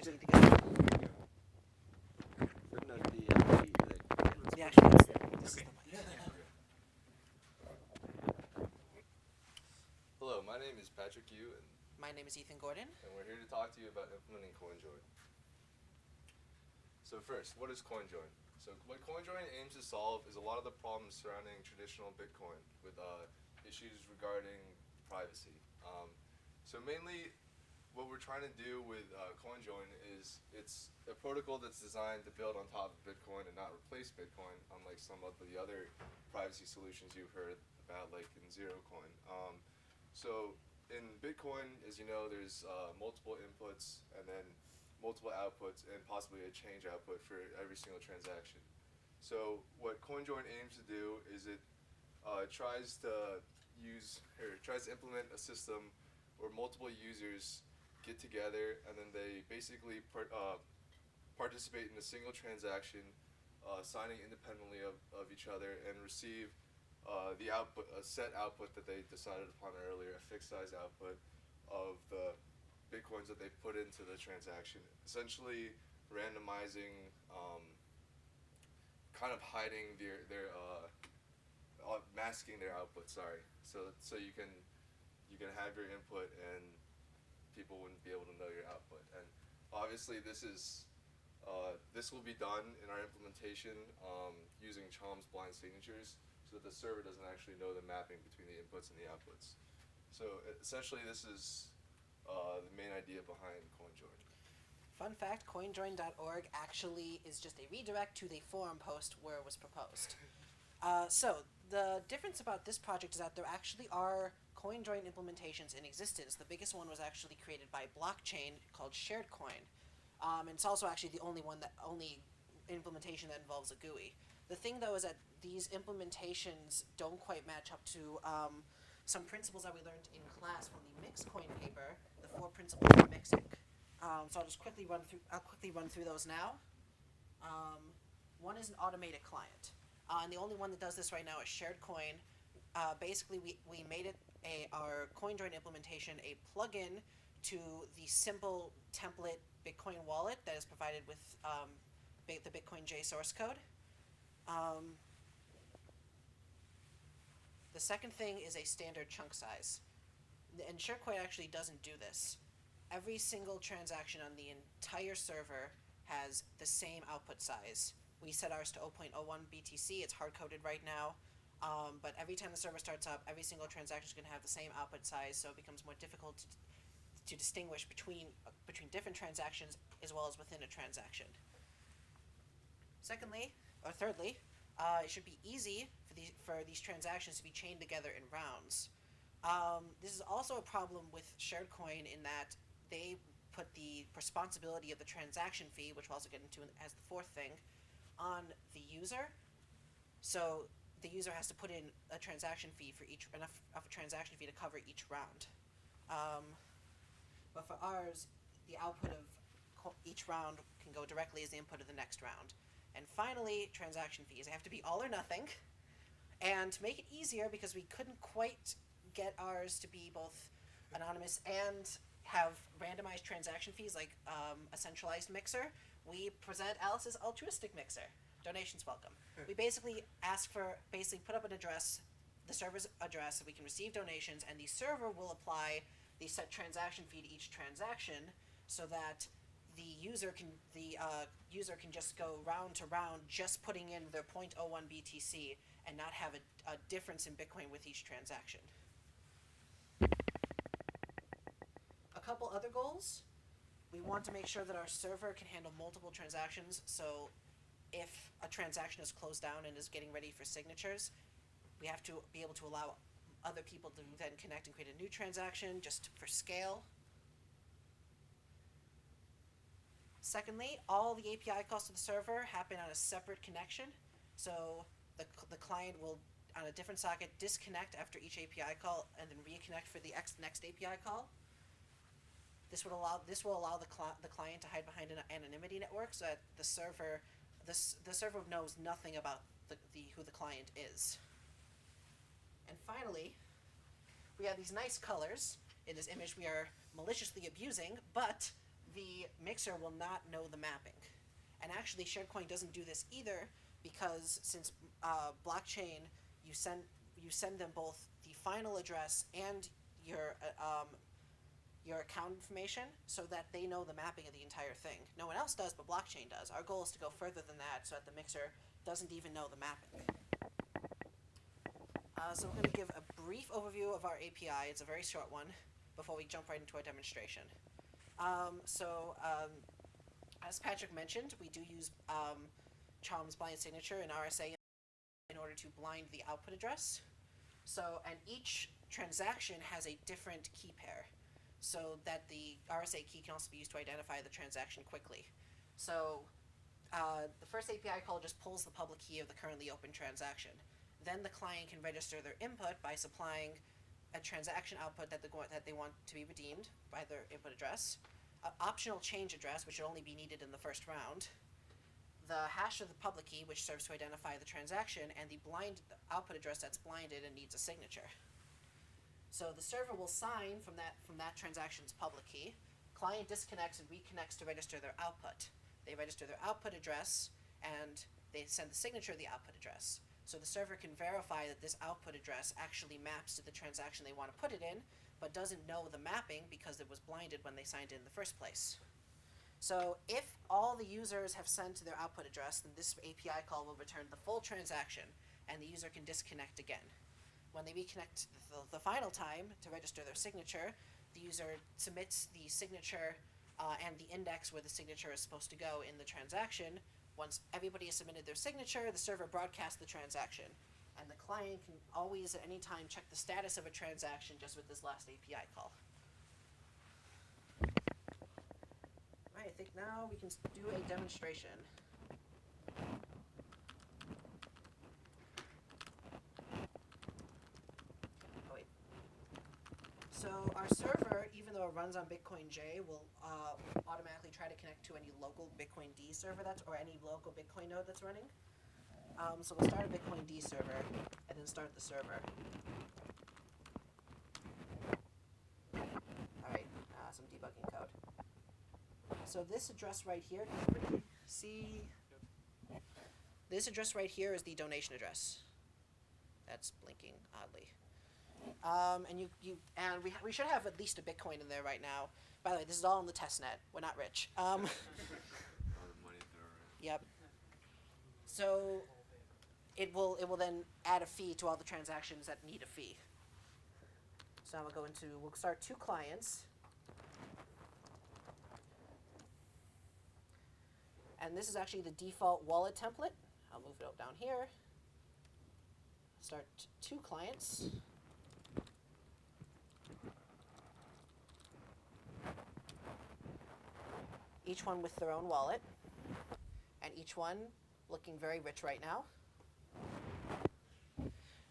to get the actual. This is the mic. Hello, my name is Patrick Yu, and My name is Ethan Gordon. we're here to talk to you about implementing CoinJoin. So first, what is CoinJoin? So what CoinJoin aims to solve is a lot of the problems surrounding traditional Bitcoin with issues regarding privacy. So mainly, what we're trying to do with CoinJoin is it's a protocol that's designed to build on top of Bitcoin and not replace Bitcoin, unlike some of the other privacy solutions you've heard about, like in ZeroCoin. So in Bitcoin, as you know, there's multiple inputs and then multiple outputs and possibly a change output for every single transaction. So what CoinJoin aims to do is it tries to implement a system where multiple users get together and then they basically participate in a single transaction, signing independently of each other, and receive the output, a set output that they decided upon earlier, a fixed size output of the Bitcoins that they put into the transaction, essentially randomizing, kind of hiding their masking their output. Sorry, so you can have your input and people wouldn't be able to know your output. And obviously, this will be done in our implementation using Chom's blind signatures, so that the server doesn't actually know the mapping between the inputs and the outputs. So essentially, this is the main idea behind CoinJoin. Fun fact, coinjoin.org actually is just a redirect to the forum post where it was proposed. So the difference about this project is that there actually are CoinJoin implementations in existence. The biggest one was actually created by blockchain called SharedCoin. And it's also actually the only implementation that involves a GUI. The thing though is that these implementations don't quite match up to some principles that we learned in class from the Mixcoin paper, the 4 principles of mixing. So I'll quickly run through those now. One is an automated client, and the only one that does this right now is SharedCoin. Basically, we made our CoinJoin implementation a plugin to the simple template Bitcoin wallet that is provided with the Bitcoin J source code. The second thing is a standard chunk size. And ShareCoin actually doesn't do this. Every single transaction on the entire server has the same output size. We set ours to 0.01 BTC. It's hard-coded right now. But every time the server starts up, every single transaction is going to have the same output size, so it becomes more difficult to distinguish between different transactions as well as within a transaction. Thirdly, it should be easy for these transactions to be chained together in rounds. This is also a problem with SharedCoin in that they put the responsibility of the transaction fee, which we'll also get into as the fourth thing, on the user. So the user has to put in a transaction fee for enough of a transaction fee to cover each round. But for ours, the output of each round can go directly as the input of the next round. And finally, transaction fees. They have to be all or nothing. And to make it easier, because we couldn't quite get ours to be both anonymous and have randomized transaction fees like a centralized mixer, we present Alice's altruistic mixer. Donations welcome. We basically put up an address, the server's address, so we can receive donations, and the server will apply the set transaction fee to each transaction, so that the user can just go round to round, just putting in their 0.01 BTC and not have a difference in Bitcoin with each transaction. A couple other goals. We want to make sure that our server can handle multiple transactions, so if a transaction is closed down and is getting ready for signatures, we have to be able to allow other people to then connect and create a new transaction just for scale. Secondly, all the API calls to the server happen on a separate connection, so the client will, on a different socket, disconnect after each API call and then reconnect for the next API call. This will allow the client to hide behind an anonymity network, so that the server knows nothing about who the client is. And finally, we have these nice colors in this image we are maliciously abusing, but the mixer will not know the mapping. And actually, SharedCoin doesn't do this either, because since blockchain, you send them both the final address and your account information, so that they know the mapping of the entire thing. No one else does, but blockchain does. Our goal is to go further than that, so that the mixer doesn't even know the mapping. So we're going to give a brief overview of our API. It's a very short one before we jump right into our demonstration. As Patrick mentioned, we do use Chom's blind signature and RSA in order to blind the output address. And each transaction has a different key pair, so that the RSA key can also be used to identify the transaction quickly. The first API call just pulls the public key of the currently open transaction. Then the client can register their input by supplying a transaction output that they want to be redeemed by their input address, an optional change address, which will only be needed in the first round, the hash of the public key, which serves to identify the transaction, and the output address that's blinded and needs a signature. So the server will sign from that transaction's public key. Client disconnects and reconnects to register their output. They register their output address, and they send the signature of the output address. So the server can verify that this output address actually maps to the transaction they want to put it in, but doesn't know the mapping because it was blinded when they signed in the first place. So if all the users have sent their output address, then this API call will return the full transaction, and the user can disconnect again. When they reconnect the final time to register their signature, the user submits the signature and the index where the signature is supposed to go in the transaction. Once everybody has submitted their signature, the server broadcasts the transaction. And the client can always, at any time, check the status of a transaction just with this last API call. All right, I think now we can do a demonstration. Oh, wait. So our server, even though it runs on Bitcoin J, will automatically try to connect to any local Bitcoin D server or any local Bitcoin node that's running. So we'll start a Bitcoin D server and then start the server. All right, some debugging code. So this address right here, can everybody see? This address right here is the donation address. That's blinking oddly. And we should have at least a Bitcoin in there right now. By the way, this is all in the test net. We're not rich. Yep. So it will then add a fee to all the transactions that need a fee. So now we'll start 2 clients. And this is actually the default wallet template. I'll move it down here. Start 2 clients. Each one with their own wallet, and each one looking very rich right now.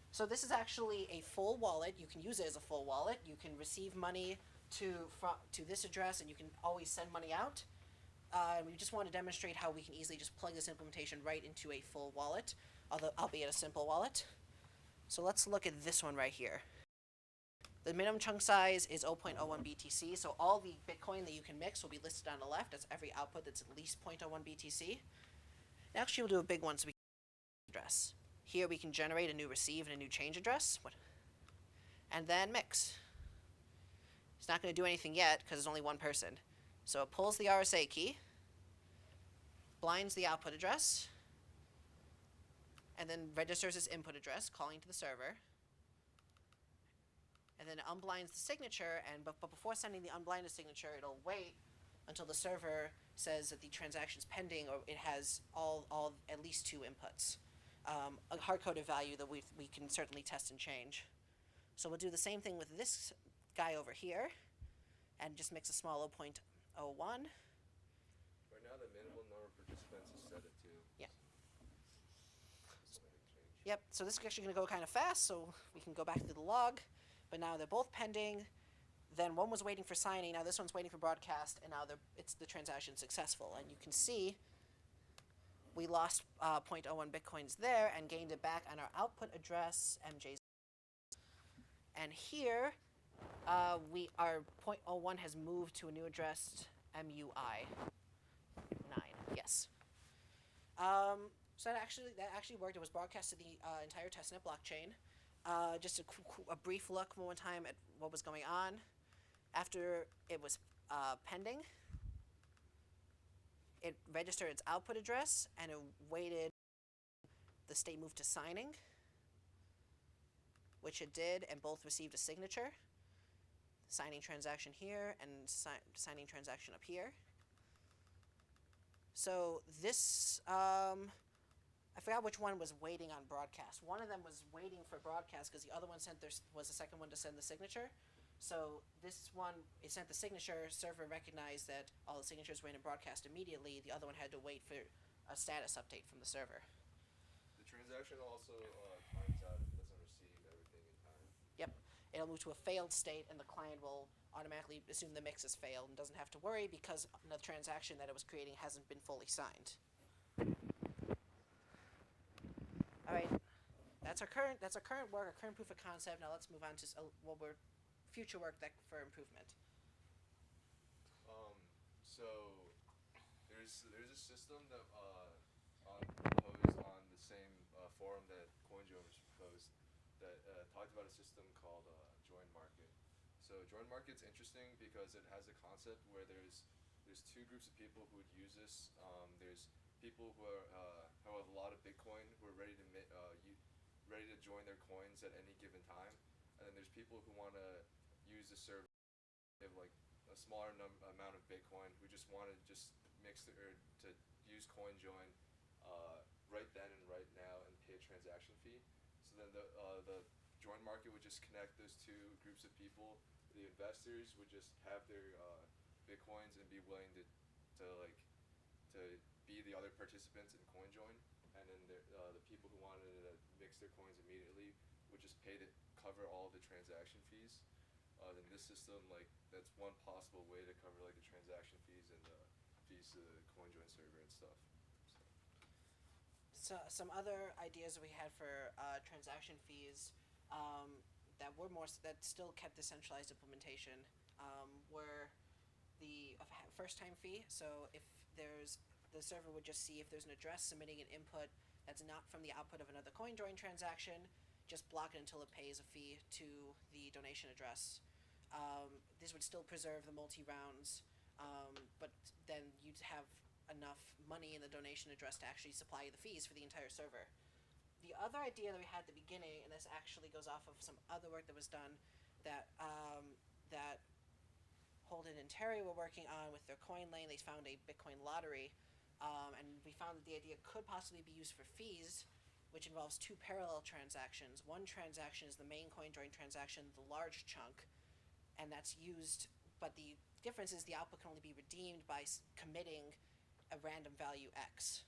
So this is actually a full wallet. You can use it as a full wallet. You can receive money to this address, and you can always send money out. We just want to demonstrate how we can easily just plug this implementation right into a full wallet, albeit a simple wallet. So let's look at this one right here. The minimum chunk size is 0.01 BTC, so all the Bitcoin that you can mix will be listed on the left. That's every output that's at least 0.01 BTC. Actually, we'll do a big one so we can address. Here we can generate a new receive and a new change address, and then mix. It's not going to do anything yet because there's only one person. So it pulls the RSA key, blinds the output address, and then registers its input address, calling to the server. And then it unblinds the signature, but before sending the unblinded signature, it'll wait until the server says that the transaction's pending, or it has all at least 2 inputs. A hard-coded value that we can certainly test and change. So we'll do the same thing with this guy over here, and just mix a small 0.01. Right now, the minimum number of participants is set at 2. Yeah. Yep, so this is actually going to go kind of fast, so we can go back to the log. But now they're both pending. Then one was waiting for signing. Now this one's waiting for broadcast, and now the transaction successful. And you can see we lost 0.01 Bitcoins there and gained it back on our output address, MJ's. And here, our 0.01 has moved to a new address, MUI 9. Yes. So that actually worked. It was broadcast to the entire testnet blockchain. Just a brief look one time at what was going on. After it was pending, it registered its output address and it waited. The state moved to signing, which it did, and both received a signature. Signing transaction here and signing transaction up here. So this, I forgot which one was waiting on broadcast. One of them was waiting for broadcast because the other one was the second one to send the signature. So this one, it sent the signature, server recognized that all the signatures were in broadcast immediately. The other one had to wait for a status update from the server. The transaction also times out if it doesn't receive everything in time. Yep. It'll move to a failed state, and the client will automatically assume the mix has failed and doesn't have to worry because the transaction that it was creating hasn't been fully signed. All right. That's our current work, our current proof of concept. Now let's move on to future work for improvement. So there's a system that proposed on the same forum that CoinJoin was proposed that talked about a system called join market. So join market's interesting because it has a concept where there's two groups of people who would use this. There's people who have a lot of Bitcoin who are ready to join their coins at any given time, and then there's people who want to use the server. They have like a smaller amount of Bitcoin who just want to mix to use CoinJoin right then and right now and pay a transaction fee. So then the join market would just connect those two groups of people. The investors would just have their Bitcoins and be willing to be the other participants in CoinJoin, and then the people who wanted to mix their coins immediately would just pay to cover all the transaction fees. Then this system, that's one possible way to cover the transaction fees and fees to the CoinJoin server and stuff. So some other ideas that we had for transaction fees that still kept the centralized implementation were the first-time fee. So if the server would just see if there's an address submitting an input that's not from the output of another CoinJoin transaction, just block it until it pays a fee to the donation address. This would still preserve the multi-rounds, but then you'd have enough money in the donation address to actually supply the fees for the entire server. The other idea that we had at the beginning, and this actually goes off of some other work that was done that Holden and Terry were working on with their coin lane. They found a Bitcoin lottery, and we found that the idea could possibly be used for fees, which involves two parallel transactions. One transaction is the main CoinJoin transaction, the large chunk, and that's used, but the difference is the output can only be redeemed by committing a random value X.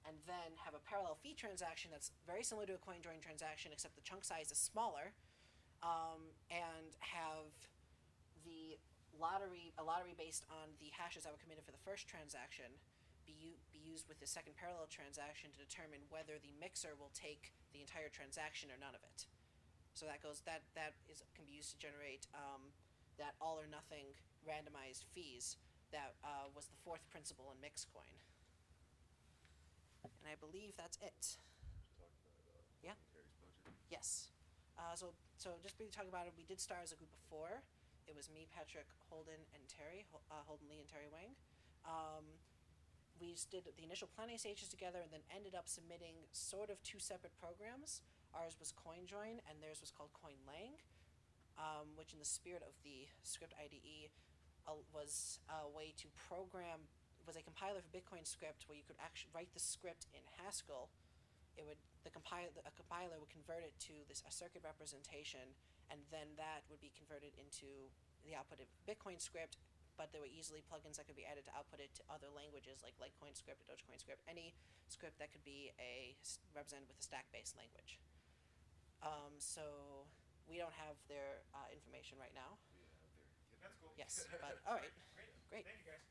And then have a parallel fee transaction that's very similar to a CoinJoin transaction, except the chunk size is smaller, and have a lottery based on the hashes that were committed for the first transaction be used with the second parallel transaction to determine whether the mixer will take the entire transaction or none of it. So can be used to generate that all or nothing randomized fees that was the fourth principle in Mixcoin. And I believe that's it. Yeah. Yes. So just briefly talking about it, we did start as a group of 4. It was me, Patrick, Holden, and Terry. Holden Lee and Terry Wang. We did the initial planning stages together, and then ended up submitting sort of 2 separate programs. Ours was CoinJoin, and theirs was called CoinLang, which in the spirit of the script IDE was a way to program. It was a compiler for Bitcoin script where you could actually write the script in Haskell. A compiler would convert it to a circuit representation, and then that would be converted into the output of Bitcoin script. But there were easily plugins that could be added to output it to other languages like Litecoin script or Dogecoin script, any script that could be represented with a stack-based language. So we don't have their information right now. That's cool. Yes, but all right, great. Thank you, guys.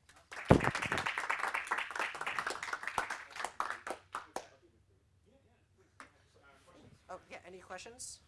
Oh yeah, any questions?